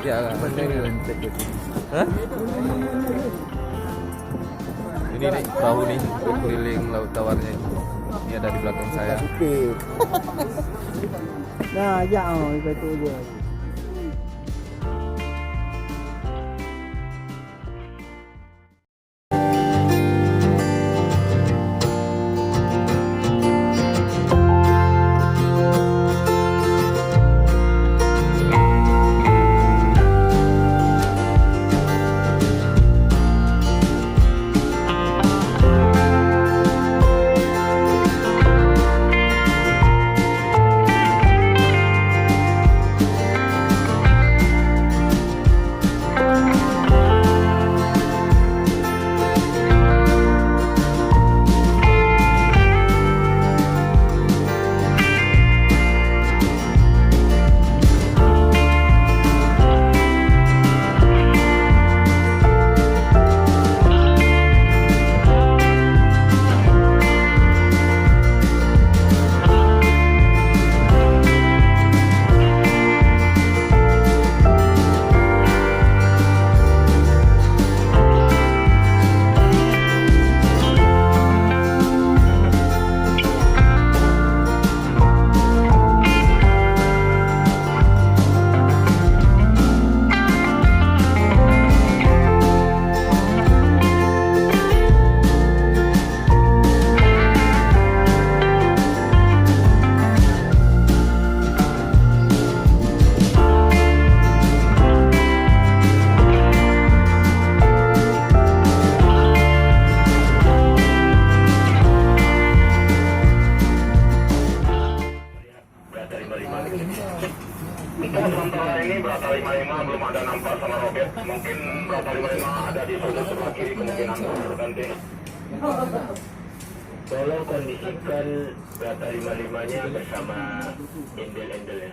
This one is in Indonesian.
Ya, hah? Ini nih perahu nih berkeliling laut tawarnya. Ini ada di belakang saya. Nah, ya, itu dia. Untuk sementara ini Brata 55 belum ada nampak sama roket. Mungkin Brata 55 ada di zona sebelah kiri, kemungkinan berganti. Tolong kondisikan Brata 55-nya bersama endel-endelnya.